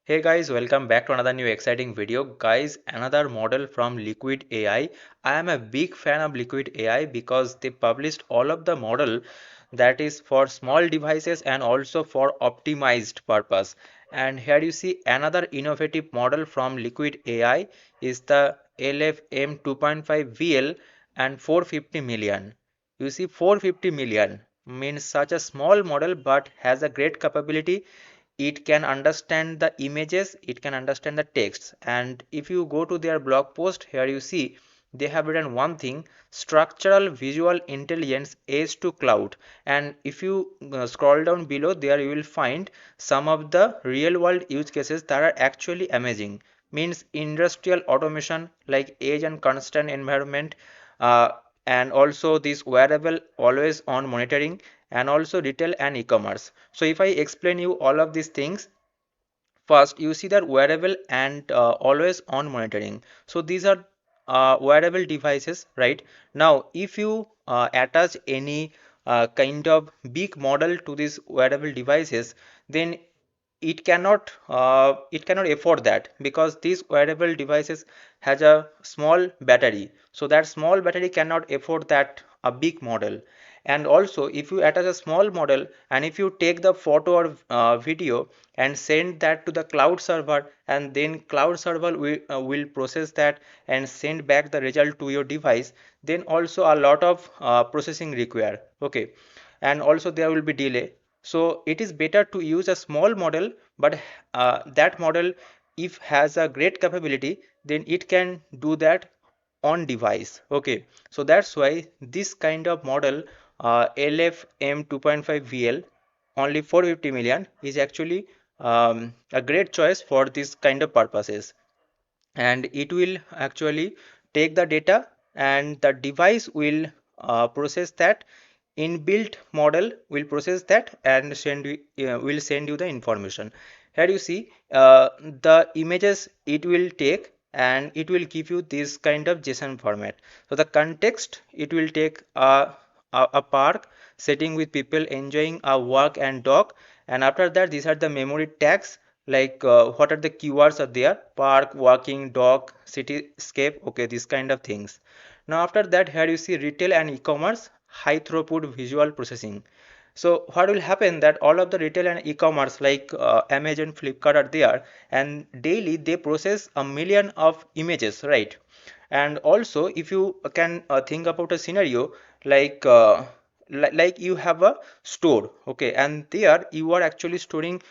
Hey guys, welcome back to another new exciting video. Guys, another model from Liquid AI. I am a big fan of Liquid AI because they published all of the model that is for small devices and also for optimized purpose. And here you see another innovative model from Liquid AI is the LFM2.5-VL and 450 million. You see 450 million means such a small model but has a great capability. It can understand the images, it can understand the texts, and if you go to their blog post, here you see they have written one thing: structural visual intelligence edge to cloud. And if you scroll down below, there you will find some of the real world use cases that are actually amazing. Means industrial automation like edge and constant environment, uh, and also this wearable always on monitoring, and also retail and e-commerce. So if I explain you all of these things, first you see that wearable and always on monitoring. So these are wearable devices, right? Now if you attach any kind of big model to these wearable devices, then it cannot afford that, because these wearable devices has a small battery, so that small battery cannot afford that a big model. And also if you attach a small model and if you take the photo or video and send that to the cloud server, and then cloud server will process that and send back the result to your device, then also a lot of processing required. Okay, and also there will be delay. So it is better to use a small model, but that model, if has a great capability, then it can do that on device. Okay, so that's why this kind of model, LFM 2.5 VL, only 450 million, is actually a great choice for this kind of purposes. And it will actually take the data, and the device will process that. Inbuilt model will process that and will send you the information. Here you see the images it will take, and it will give you this kind of JSON format. So the context, it will take a park setting with people enjoying a walk and dog. And after that, these are the memory tags, like what are the keywords are there: park, walking, dog, cityscape. Okay, these kind of things. Now after that, here you see retail and e-commerce, high throughput visual processing. So what will happen, that all of the retail and e-commerce like Amazon, Flipkart are there, and daily they process a million of images, right? And also if you can think about a scenario like like you have a store, okay, and there you are actually storing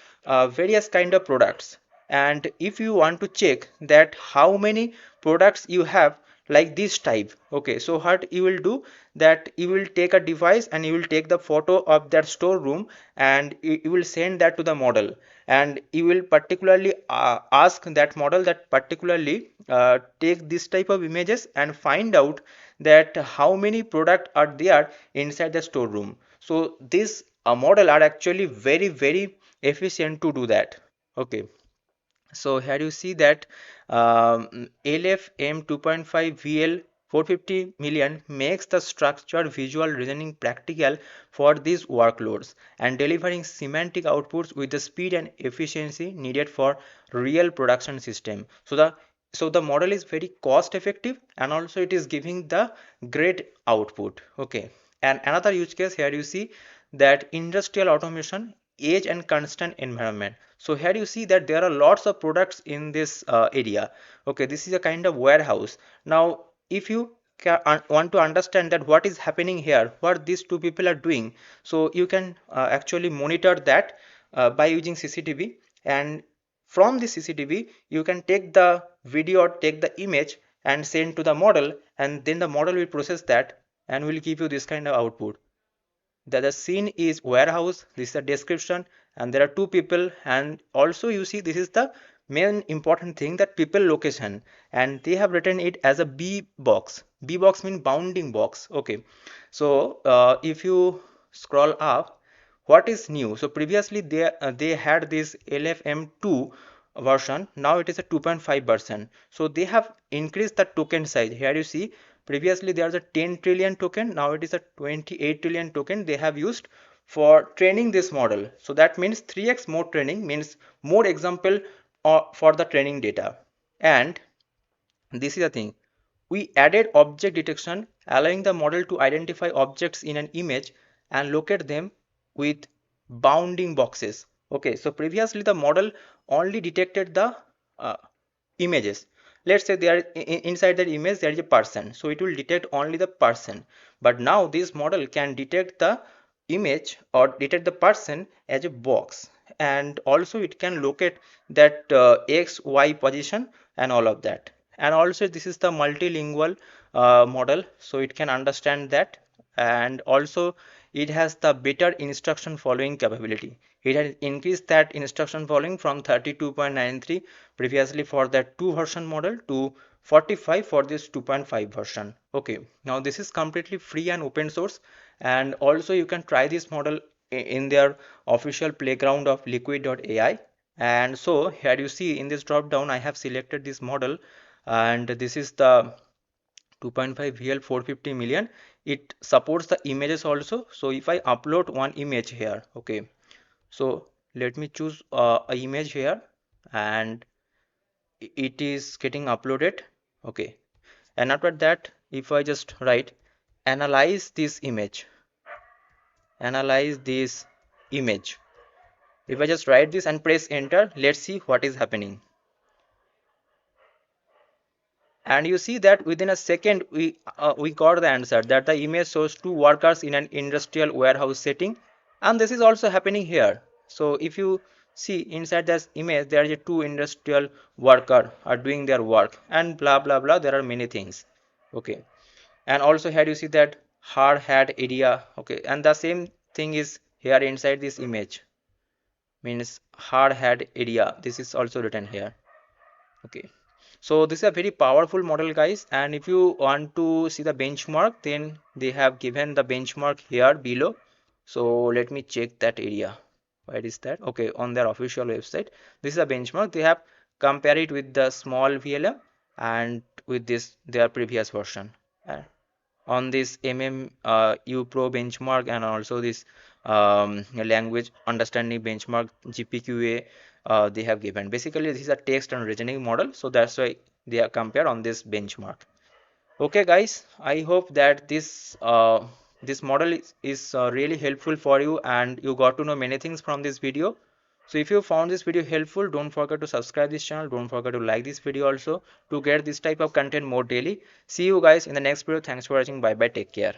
various kind of products. And if you want to check that how many products you have like this type, okay, so what you will do, that you will take a device and you will take the photo of that storeroom, and you will send that to the model, and you will particularly ask that model that particularly take this type of images and find out that how many products are there inside the storeroom. So this model are actually very efficient to do that. Okay, so here you see that LFM 2.5 VL 450 million makes the structured visual reasoning practical for these workloads, and delivering semantic outputs with the speed and efficiency needed for real production system. So the model is very cost effective, and also it is giving the great output. Okay, and another use case, here you see that industrial automation, edge and constant environment. So here you see that there are lots of products in this area. Okay, this is a kind of warehouse. Now if you want to understand that what is happening here, what these two people are doing, so you can actually monitor that by using CCTV. And from the CCTV you can take the video or take the image and send to the model, and then the model will process that and will give you this kind of output. The scene is warehouse, this is the description, and there are two people. And also you see this is the main important thing, that people location, and they have written it as a B box. B box means bounding box. Okay, so if you scroll up, what is new? So previously they had this LFM2 version, now it is a 2.5 version. So they have increased the token size. Here you see previously there was a 10 trillion token, now it is a 28 trillion token they have used for training this model. So that means 3x more training, means more example for the training data. And this is the thing, we added object detection, allowing the model to identify objects in an image and locate them with bounding boxes. Okay, so previously the model only detected the uh, images. Let's say there inside that image there is a person, so it will detect only the person. But now this model can detect the image or detect the person as a box, and also it can locate that x y position and all of that. And also this is the multilingual model, so it can understand that. And also it has the better instruction following capability. It has increased that instruction following from 32.93 previously for that 2 version model to 45 for this 2.5 version. Okay, now this is completely free and open source, and also you can try this model in their official playground of liquid.ai. And so here you see in this drop down I have selected this model, and this is the 2.5-VL-450 million. It supports the images also. So if I upload one image here, okay, so let me choose a image here, and it is getting uploaded. Okay, and after that if I just write analyze this image, analyze this image, if I just write this and press enter, let's see what is happening. And you see that within a second we got the answer that the image shows two workers in an industrial warehouse setting, and this is also happening here. So if you see inside this image there is a two industrial worker are doing their work and blah blah blah, there are many things. Okay, and also here you see that hard hat area. Okay, and the same thing is here inside this image, means hard hat area, this is also written here. Okay, so this is a very powerful model guys, and if you want to see the benchmark, then they have given the benchmark here below. So let me check that area. Where is that? Okay, on their official website, this is a benchmark. They have compared it with the small VLM and with this their previous version. On this U Pro benchmark, and also this language understanding benchmark GPQA, they have given. Basically, this is a text and reasoning model, so that's why they are compared on this benchmark. Okay, guys, I hope that this model is really helpful for you, and you got to know many things from this video. So if you found this video helpful, don't forget to subscribe this channel. Don't forget to like this video also to get this type of content more daily. See you guys in the next video. Thanks for watching. Bye bye. Take care.